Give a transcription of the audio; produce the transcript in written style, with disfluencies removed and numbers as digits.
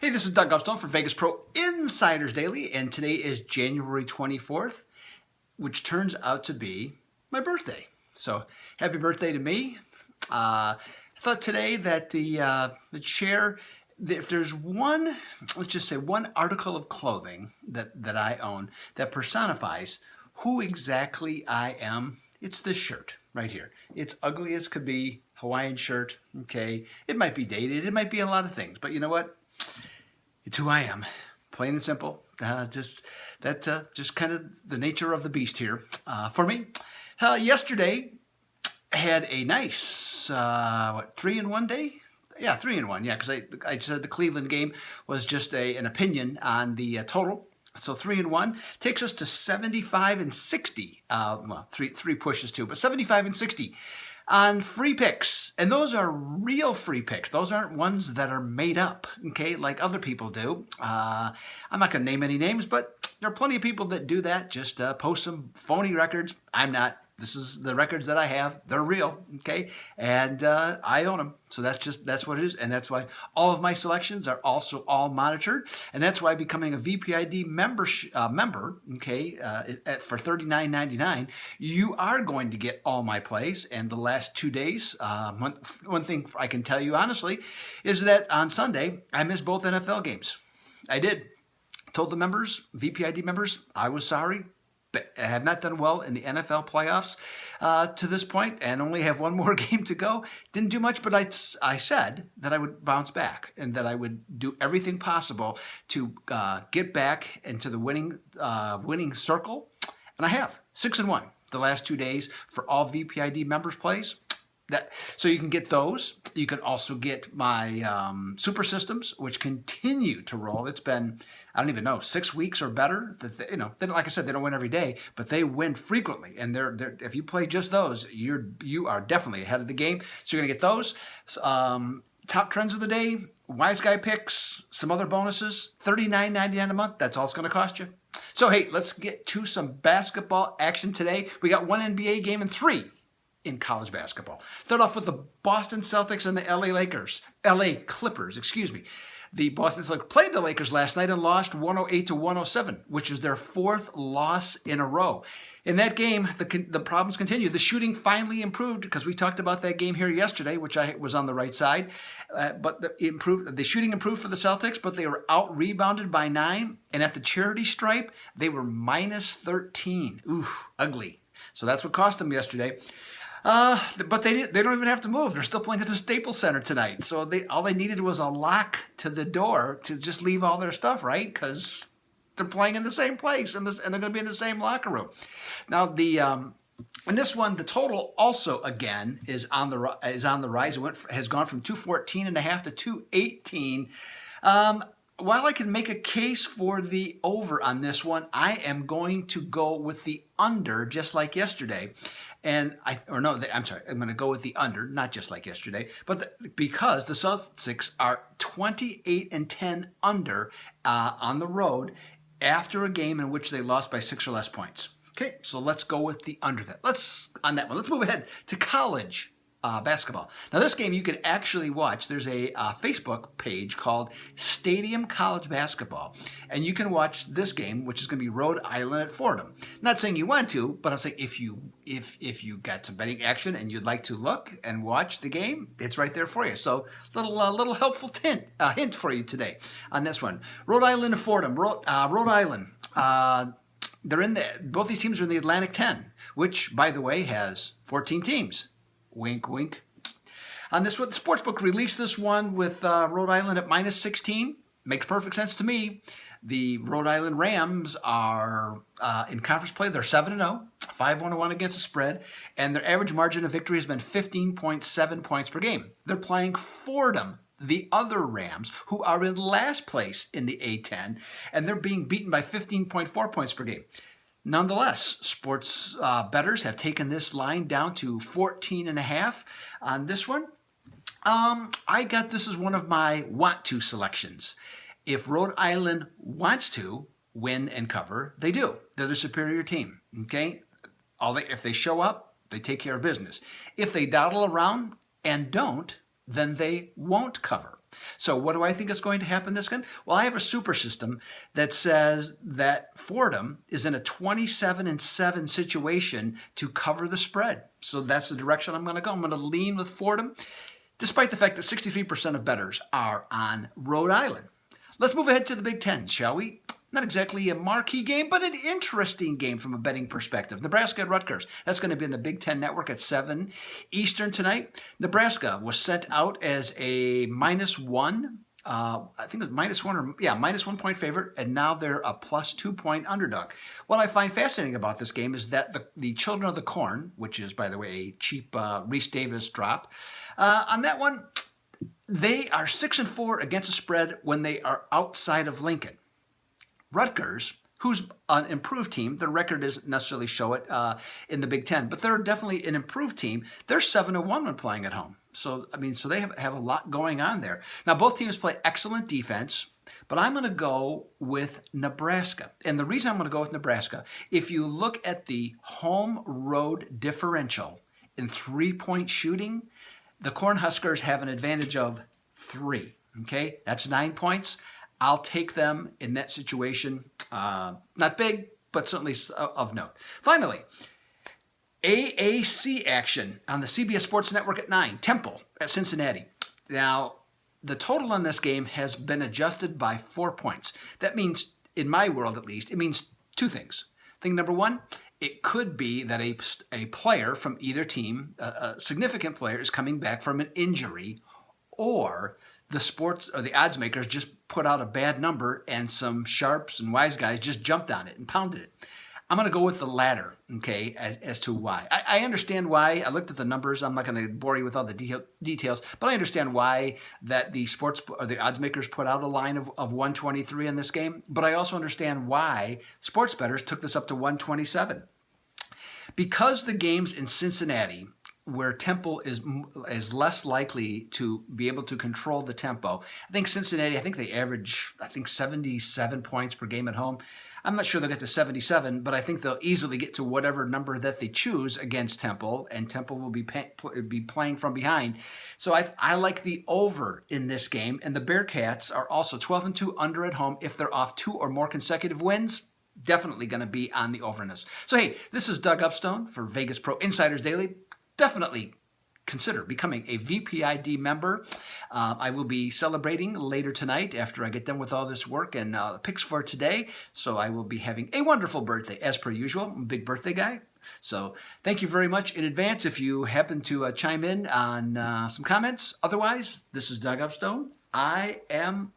Hey, this is Doug Upstone for Vegas Pro Insiders Daily, and today is January 24th, which turns out to be my birthday. So, happy birthday to me. I thought today that the chair, if there's one, let's just say one article of clothing that I own that personifies who exactly I am, it's this shirt right here. It's ugly as could be, Hawaiian shirt, okay? It might be dated, it might be a lot of things, but you know what? It's who I am, plain and simple. Just kind of the nature of the beast here for me. Yesterday, I had a nice 3-in-1 day. Yeah, 3-in-1. Yeah, because I said the Cleveland game was just an opinion on the total. So 3-in-1 takes us to 75 and 60. Well, three pushes too, but 75 and 60 on free picks. And those are real free picks. Those aren't ones that are made up, okay, like other people do. I'm not going to name any names, but there are plenty of people that do that, just post some phony records. I'm not. This is the records that I have. They're real, okay? And I own them. So that's what it is. And that's why all of my selections are also all monitored. And that's why becoming a VPID member, okay, for $39.99, you are going to get all my plays. And the last 2 days, one thing I can tell you honestly is that on Sunday, I missed both NFL games. I did. Told the members, VPID members, I was sorry. I have not done well in the NFL playoffs to this point and only have one more game to go. Didn't do much, but I said that I would bounce back and that I would do everything possible to get back into the winning circle. And I have 6-1 the last 2 days for all VPID members plays. So you can get those. You can also get my super systems, which continue to roll. It's been, I don't even know, 6 weeks or better. Like I said, they don't win every day, but they win frequently. And if you play just those, you are definitely ahead of the game. So you're gonna get those. Top trends of the day, wise guy picks, some other bonuses, $39.99 a month. That's all it's gonna cost you. So hey, let's get to some basketball action today. We got one NBA game and 3 in college basketball. Start off with the Boston Celtics and the LA Clippers, excuse me. The Boston Celtics played the Lakers last night and lost 108-107, which is their 4th loss in a row. In that game, the problems continued. The shooting finally improved because we talked about that game here yesterday, which I was on the right side. But the shooting improved for the Celtics, but they were out-rebounded by 9. And at the charity stripe, they were minus 13. Oof, ugly. So that's what cost them yesterday. But they don't even have to move. They're still playing at the Staples Center tonight. So all they needed was a lock to the door to just leave all their stuff, right? Because they're playing in the same place and they're going to be in the same locker room. Now in this one, the total also again is on the rise. Has gone from 214.5 to 218. While I can make a case for the over on this one, I am going to go with the under, just like yesterday. I'm going to go with the under, not just like yesterday, but because the Celtics are 28-10 under on the road after a game in which they lost by 6 or less points. Okay, so let's go with the under that. Let's move ahead to college basketball. Now this game you can actually watch. There's a Facebook page called Stadium College Basketball, and you can watch this game, which is going to be Rhode Island at Fordham. Not saying you want to, but I'm saying if you got some betting action and you'd like to look and watch the game, it's right there for you. So little helpful hint for you today on this one. Rhode Island at Fordham. Rhode Island. Both these teams are in the Atlantic 10, which by the way has 14 teams. Wink, wink. On this one, the sportsbook released this one with Rhode Island at minus 16. Makes perfect sense to me. The Rhode Island Rams are in conference play. They're 7-0, 5-1 against the spread, and their average margin of victory has been 15.7 points per game. They're playing Fordham, the other Rams, who are in last place in the A10, and they're being beaten by 15.4 points per game. Nonetheless, sports bettors have taken this line down to 14.5 on this one. I got this as one of my want to selections. If Rhode Island wants to win and cover, they do. They're the superior team. Okay, if they show up, they take care of business. If they dawdle around and don't, then they won't cover. So what do I think is going to happen this game? Well, I have a super system that says that Fordham is in a 27-7 situation to cover the spread. So that's the direction I'm going to go. I'm going to lean with Fordham, despite the fact that 63% of bettors are on Rhode Island. Let's move ahead to the Big Ten, shall we? Not exactly a marquee game, but an interesting game from a betting perspective. Nebraska at Rutgers. That's going to be in the Big Ten Network at 7 Eastern tonight. Nebraska was sent out as a -1. I think it was -1 point favorite, and now they're a +2 point underdog. What I find fascinating about this game is that the Children of the Corn, which is, by the way, a cheap Reese Davis drop, on that one, they are 6-4 against the spread when they are outside of Lincoln. Rutgers, who's an improved team, their record doesn't necessarily show it in the Big Ten, but they're definitely an improved team. They're 7-1 when playing at home. So they have a lot going on there. Now, both teams play excellent defense, but I'm going to go with Nebraska. And the reason I'm going to go with Nebraska, if you look at the home-road differential in three-point shooting, the Cornhuskers have an advantage of 3. Okay, that's 9 points. I'll take them in that situation. Not big, but certainly of note. Finally, AAC action on the CBS Sports Network at 9. Temple at Cincinnati. Now, the total on this game has been adjusted by 4 points. That means, in my world at least, it means 2 things. Thing number 1, it could be that a player from either team, a significant player, is coming back from an injury, or the sports or the odds makers just put out a bad number and some sharps and wise guys just jumped on it and pounded it. I'm going to go with the latter, okay, as to why. I understand why. I looked at the numbers. I'm not going to bore you with all the details, but I understand why that the sports or the odds makers put out a line of 123 in this game, but I also understand why sports bettors took this up to 127. Because the game's in Cincinnati, where Temple is less likely to be able to control the tempo. I think Cincinnati, they average, 77 points per game at home. I'm not sure they'll get to 77, but I think they'll easily get to whatever number that they choose against Temple, and Temple will be playing from behind. So I like the over in this game, and the Bearcats are also 12-2 under at home. If they're off 2 or more consecutive wins, definitely going to be on the over in this. So hey, this is Doug Upstone for Vegas Pro Insiders Daily. Definitely consider becoming a VPID member. I will be celebrating later tonight after I get done with all this work and picks for today. So I will be having a wonderful birthday, as per usual. I'm a big birthday guy. So thank you very much in advance if you happen to chime in on some comments. Otherwise, this is Doug Upstone. I am